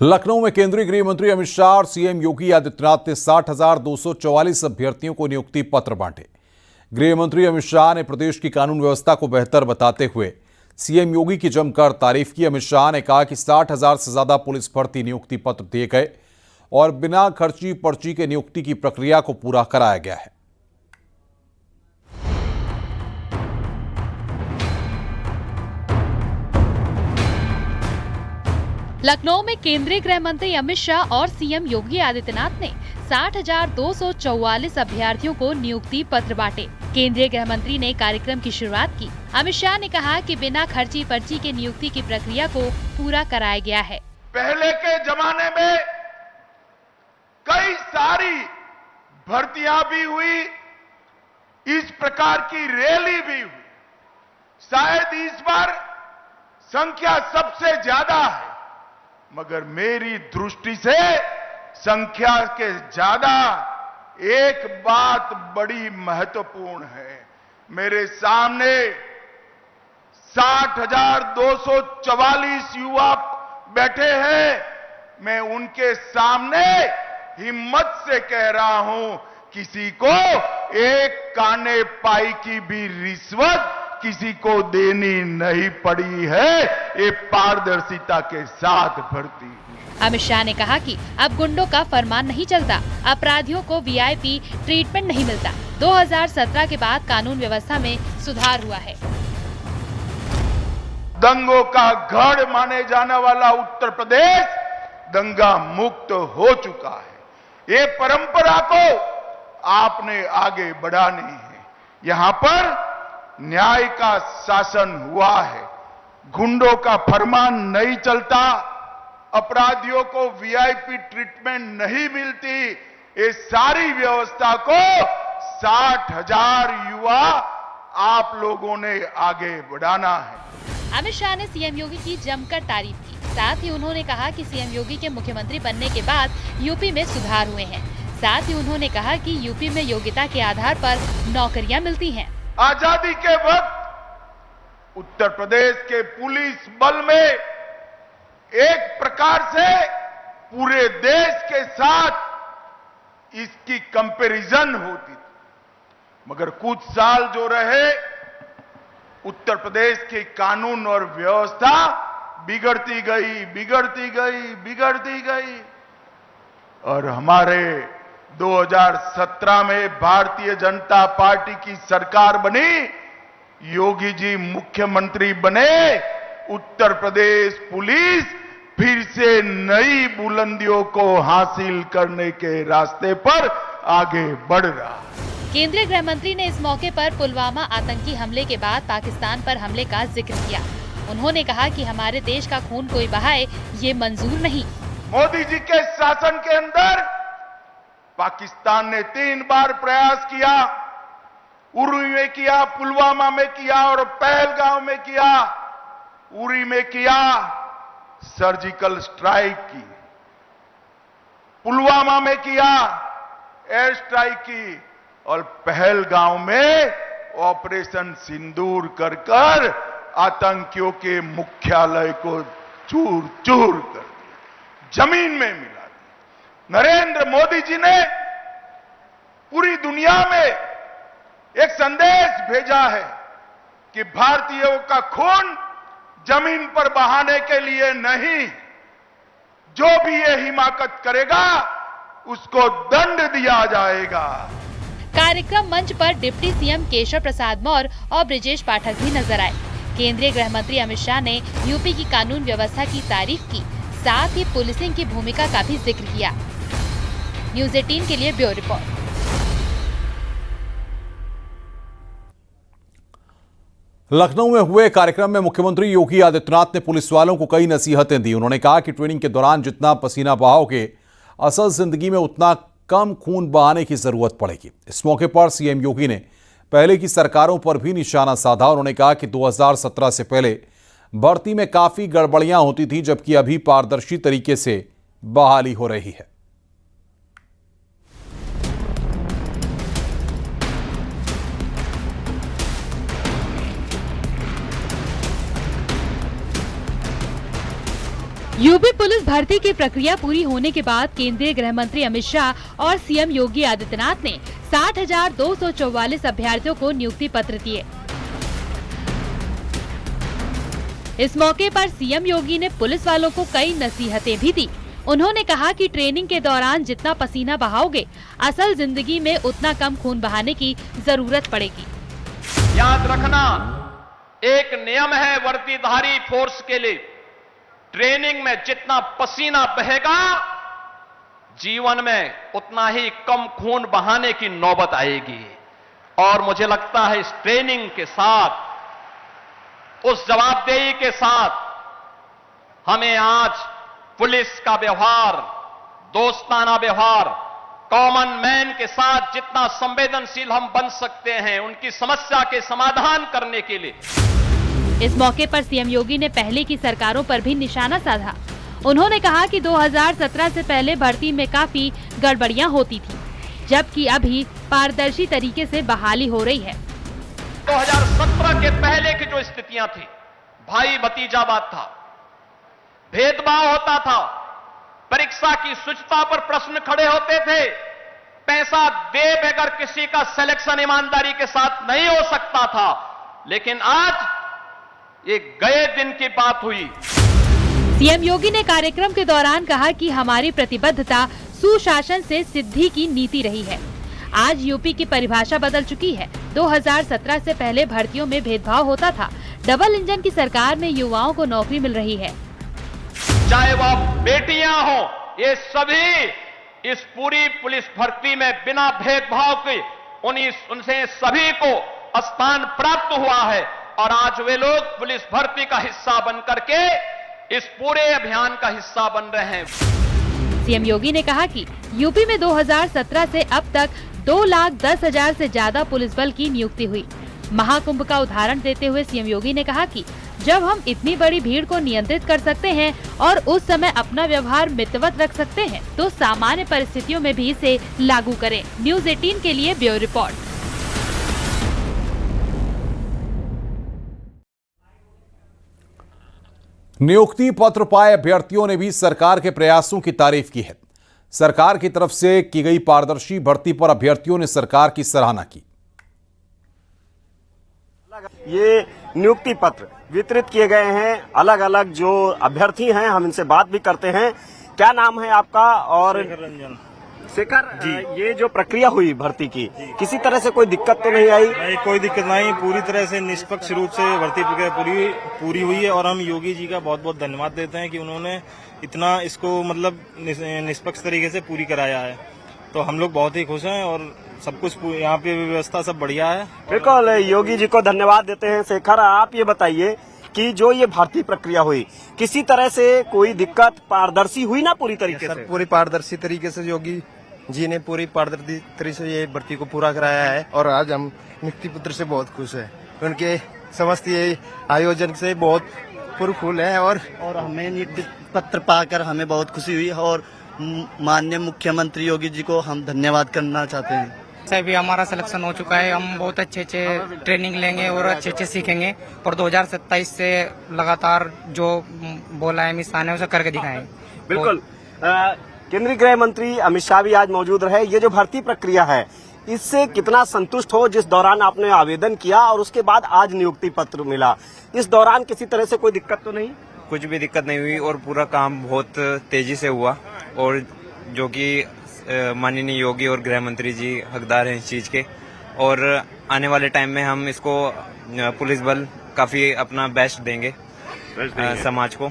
लखनऊ में केंद्रीय गृह मंत्री अमित शाह और सीएम योगी आदित्यनाथ ने 60,244 अभ्यर्थियों को नियुक्ति पत्र बांटे। गृह मंत्री अमित शाह ने प्रदेश की कानून व्यवस्था को बेहतर बताते हुए सीएम योगी की जमकर तारीफ की। अमित शाह ने कहा कि 60,000 से ज्यादा पुलिस भर्ती नियुक्ति पत्र दिए गए और बिना खर्ची पर्ची के नियुक्ति की प्रक्रिया को पूरा कराया गया है। लखनऊ में केंद्रीय गृह मंत्री अमित शाह और सीएम योगी आदित्यनाथ ने 60,244 अभ्यर्थियों को नियुक्ति पत्र बांटे। केंद्रीय गृह मंत्री ने कार्यक्रम की शुरुआत की। अमित शाह ने कहा कि बिना खर्ची पर्ची के नियुक्ति की प्रक्रिया को पूरा कराया गया है। पहले के जमाने में कई सारी भर्तियां भी हुई, इस प्रकार की रैली भी हुई। शायद इस बार संख्या सबसे ज्यादा है, मगर मेरी दृष्टि से संख्या के ज्यादा एक बात बड़ी महत्वपूर्ण है। मेरे सामने 60,244 युवा बैठे हैं। मैं उनके सामने हिम्मत से कह रहा हूं, किसी को एक काने पाई की भी रिश्वत किसी को देनी नहीं पड़ी है। ये पारदर्शिता के साथ भर्ती। अमित शाह ने कहा कि अब गुंडों का फरमान नहीं चलता, अपराधियों को वीआईपी ट्रीटमेंट नहीं मिलता। 2017 के बाद कानून व्यवस्था में सुधार हुआ है। दंगों का गढ़ माने जाने वाला उत्तर प्रदेश दंगा मुक्त हो चुका है। ये परंपरा को आपने आगे बढ़ानी है। यहाँ पर न्याय का शासन हुआ है, गुंडों का फरमान नहीं चलता, अपराधियों को वीआईपी ट्रीटमेंट नहीं मिलती। ये सारी व्यवस्था को 60,000 युवा आप लोगों ने आगे बढ़ाना है। अमित शाह ने सीएम योगी की जमकर तारीफ की। साथ ही उन्होंने कहा कि सीएम योगी के मुख्यमंत्री बनने के बाद यूपी में सुधार हुए हैं। साथ ही उन्होंने कहा कि यूपी में योग्यता के आधार पर नौकरियां मिलती हैं। आजादी के वक्त उत्तर प्रदेश के पुलिस बल में एक प्रकार से पूरे देश के साथ इसकी कंपैरिजन होती थी, मगर कुछ साल जो रहे उत्तर प्रदेश की कानून और व्यवस्था बिगड़ती गई और हमारे 2017 में भारतीय जनता पार्टी की सरकार बनी, योगी जी मुख्यमंत्री बने, उत्तर प्रदेश पुलिस फिर से नई बुलंदियों को हासिल करने के रास्ते पर आगे बढ़ रहा है। केंद्रीय गृह मंत्री ने इस मौके पर पुलवामा आतंकी हमले के बाद पाकिस्तान पर हमले का जिक्र किया। उन्होंने कहा कि हमारे देश का खून कोई बहाए, ये मंजूर नहीं। मोदी जी के शासन के अंदर पाकिस्तान ने 3 बार प्रयास किया, उरी में किया, पुलवामा में किया और पहलगांव में किया। उरी में किया, सर्जिकल स्ट्राइक की, पुलवामा में किया, एयर स्ट्राइक की और पहलगांव में ऑपरेशन सिंदूर कर कर आतंकियों के मुख्यालय को चूर चूर कर दिया, जमीन में मिला। नरेंद्र मोदी जी ने पूरी दुनिया में एक संदेश भेजा है कि भारतीयों का खून जमीन पर बहाने के लिए नहीं, जो भी ये हिमाकत करेगा उसको दंड दिया जाएगा। कार्यक्रम मंच पर डिप्टी सीएम केशव प्रसाद मौर्य और ब्रिजेश पाठक भी नजर आए। केंद्रीय गृह मंत्री अमित शाह ने यूपी की कानून व्यवस्था की तारीफ की, साथ ही पुलिसिंग की भूमिका का भी जिक्र किया। न्यूज़ 18 के लिए ब्यूरो रिपोर्ट। लखनऊ में हुए कार्यक्रम में मुख्यमंत्री योगी आदित्यनाथ ने पुलिस वालों को कई नसीहतें दी। उन्होंने कहा कि ट्रेनिंग के दौरान जितना पसीना बहाओगे, असल जिंदगी में उतना कम खून बहाने की जरूरत पड़ेगी। इस मौके पर सीएम योगी ने पहले की सरकारों पर भी निशाना साधा। उन्होंने कहा कि 2017 से पहले भर्ती में काफी गड़बड़ियां होती थी, जबकि अभी पारदर्शी तरीके से बहाली हो रही है। यूपी पुलिस भर्ती की प्रक्रिया पूरी होने के बाद केंद्रीय गृह मंत्री अमित शाह और सीएम योगी आदित्यनाथ ने 60,244 अभ्यर्थियों को नियुक्ति पत्र दिए। इस मौके पर सीएम योगी ने पुलिस वालों को कई नसीहतें भी दी। उन्होंने कहा कि ट्रेनिंग के दौरान जितना पसीना बहाओगे, असल जिंदगी में उतना कम खून बहाने की जरूरत पड़ेगी। याद रखना, एक नियम है वर्दीधारी फोर्स के लिए, ट्रेनिंग में जितना पसीना बहेगा, जीवन में उतना ही कम खून बहाने की नौबत आएगी। और मुझे लगता है इस ट्रेनिंग के साथ, उस जवाबदेही के साथ, हमें आज पुलिस का व्यवहार, दोस्ताना व्यवहार, कॉमन मैन के साथ जितना संवेदनशील हम बन सकते हैं, उनकी समस्या के समाधान करने के लिए। इस मौके पर सीएम योगी ने पहले की सरकारों पर भी निशाना साधा। उन्होंने कहा कि 2017 से पहले भर्ती में काफी गड़बड़ियां होती थी, जबकि अभी पारदर्शी तरीके से बहाली हो रही है। 2017 के पहले की जो स्थितियां थी, भाई भतीजावाद था, भेदभाव होता था, परीक्षा की शुचिता पर प्रश्न खड़े होते थे, पैसा दे बगैर किसी का सिलेक्शन ईमानदारी के साथ नहीं हो सकता था। लेकिन आज ये गए दिन की बात हुई। सीएम योगी ने कार्यक्रम के दौरान कहा कि हमारी प्रतिबद्धता सुशासन से सिद्धि की नीति रही है। आज यूपी की परिभाषा बदल चुकी है। 2017 से पहले भर्तियों में भेदभाव होता था। डबल इंजन की सरकार में युवाओं को नौकरी मिल रही है। चाहे वह बेटियां हो, ये सभी इस पूरी पुलिस भर्ती में बिना भेदभाव के उनसे सभी को स्थान प्राप्त हुआ है। और आज वे लोग पुलिस भर्ती का हिस्सा बनकर के इस पूरे अभियान का हिस्सा बन रहे हैं। सीएम योगी ने कहा कि यूपी में 2017 से अब तक 2,10,000 से ज्यादा पुलिस बल की नियुक्ति हुई। महाकुंभ का उदाहरण देते हुए सीएम योगी ने कहा कि जब हम इतनी बड़ी भीड़ को नियंत्रित कर सकते हैं और उस समय अपना व्यवहार मितवत रख सकते हैं, तो सामान्य परिस्थितियों में भी इसे लागू करें। न्यूज़ 18 के लिए ब्यूरो रिपोर्ट। नियुक्ति पत्र पाए अभ्यर्थियों ने भी सरकार के प्रयासों की तारीफ की है। सरकार की तरफ से की गई पारदर्शी भर्ती पर अभ्यर्थियों ने सरकार की सराहना की। ये नियुक्ति पत्र वितरित किए गए हैं। अलग अलग जो अभ्यर्थी हैं, हम इनसे बात भी करते हैं। क्या नाम है आपका? और शेखर जी, ये जो प्रक्रिया हुई भर्ती की, किसी तरह से कोई दिक्कत तो नहीं आई? नहीं, कोई दिक्कत नहीं। पूरी तरह से निष्पक्ष रूप से भर्ती प्रक्रिया पूरी हुई है। और हम योगी जी का बहुत बहुत धन्यवाद देते हैं कि उन्होंने इतना इसको मतलब निष्पक्ष तरीके से पूरी कराया है। तो हम लोग बहुत ही खुश हैं और सब कुछ यहाँ पे व्यवस्था सब बढ़िया है। बिल्कुल, योगी जी को धन्यवाद देते हैं। शेखर, आप ये बताइए कि जो ये भर्ती प्रक्रिया हुई, किसी तरह से कोई दिक्कत, पारदर्शी हुई ना पूरी तरीके से? पूरी पारदर्शी तरीके से योगी जी ने पूरी पारदर्शी तरीके से ये भर्ती को पूरा कराया है। और आज हम नियुक्ति पत्र से बहुत खुश हैं। उनके समस्त ये आयोजन से बहुत पुरखुल है। और हमें नियुक्ति पत्र पाकर हमें बहुत खुशी हुई और माननीय मुख्यमंत्री योगी जी को हम धन्यवाद करना चाहते हैं। से भी हमारा सिलेक्शन हो चुका है। हम बहुत अच्छे ट्रेनिंग लेंगे और अच्छे सीखेंगे और 2027 से लगातार जो बोला है मिसान है उसे करके दिखाएंगे। बिल्कुल। केंद्रीय गृह मंत्री अमित शाह भी आज मौजूद रहे। ये जो भर्ती प्रक्रिया है, इससे कितना संतुष्ट हो जिस दौरान आपने आवेदन किया और उसके बाद आज नियुक्ति पत्र मिला? इस दौरान किसी तरह से कोई दिक्कत तो नहीं? कुछ भी दिक्कत नहीं हुई और पूरा काम बहुत तेजी से हुआ। और जो कि माननीय योगी और गृह मंत्री जी हकदार हैं इस चीज के। और आने वाले टाइम में हम इसको पुलिस बल काफी अपना बेस्ट देंगे समाज को।